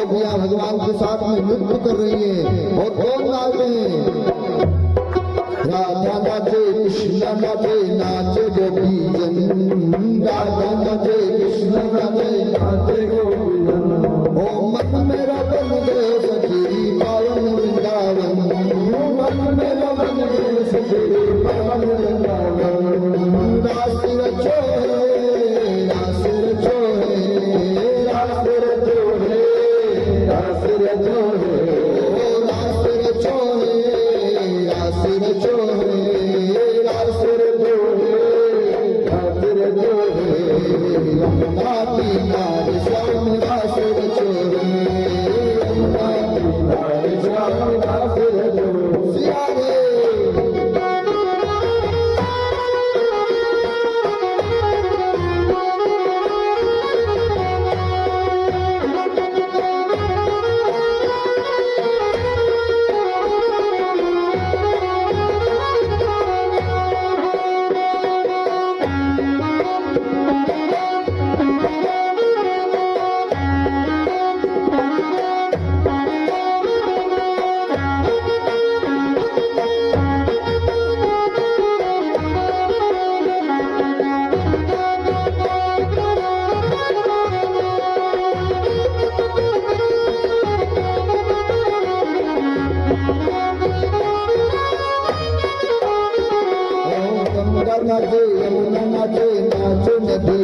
गोपियां भगवान के साथ में नृत्य कर रही हैं और कौन गा रहे हैं? राधा नाचे कृष्ण नाचे नाचे गोपी जन, राधा नाचे कृष्ण नाचे नाचे गोपी जन। ओ मन मेरा बन गए सखी पावन वृंदावन, मन मेरा बन गए सखी पावन वृंदावन। रास रचो है, रास रचो है, रास रचो है, रास रचो है, रास रचो है, रास रचो है, रास रचो है, रास रचो है। यमुना किनारे श्याम रास रचो है, यमुना किनारे श्याम रास रचो। सिया रे नाचे यमुना नाचे नाच नदी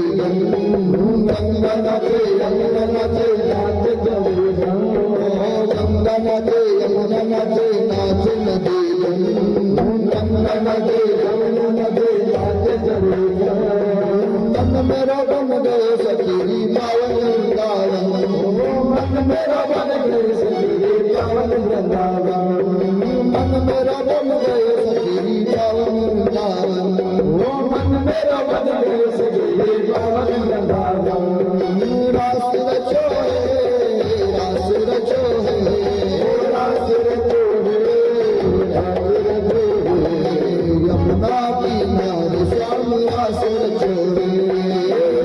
गंगा नाचे यमुना नाचे नाच जल गंगा नाचे यमुना नाचे नाच नदी गंगा नाचे यमुना नाचे नाच जल। मन मेरा बन गए सखी पावन वृंदावन, मन मेरा बन गए सखी पावन वृंदावन, मन मेरा बन गए सखी पावन वृंदावन, मन मेरा बन गए सखी पावन वृंदावन। रास रचो है, रास रचो है, रास रचो है, रास रचो है। यमुना किनारे श्याम रास रचो है,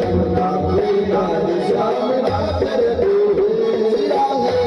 यमुना किनारे श्याम रास रचो है। सिया है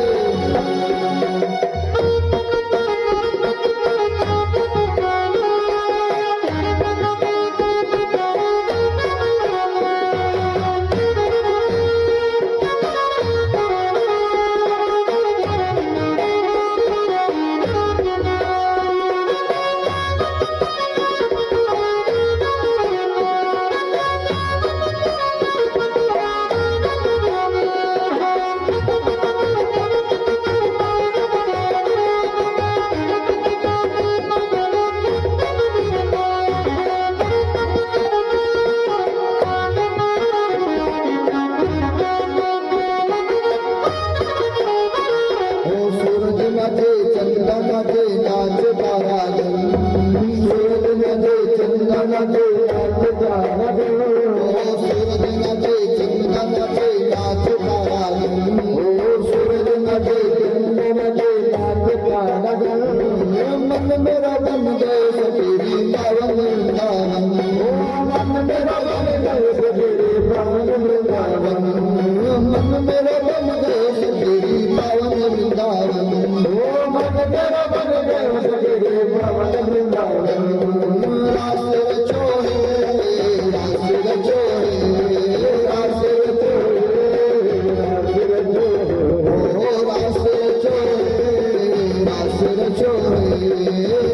नाचे चंदा नाचे नाच तारागन, सूरज नाचे चंदा नाचे नाच तारागन, ओ सूरज नाचे चंदा नाचे नाच तारागन, ओ सूरज नाचे चंदा नाचे नाच तारागन। मन मेरा बन गए सखी पावन वृंदावन, ओ मन मेरा बन गए सखी पावन वृंदावन, मन मेरा बन गए सखी पावन वृंदावन, मन मेरा बन गए सखी पावन वृंदावन। रास रचो है, रास रचो है, रास रचो है, रास रचो है, ओ रास रचो है, रास रचो है,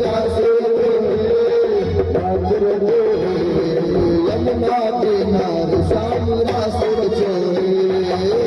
रास रचो है, रास रचो है। यमुना किनारे श्याम रास रचो है।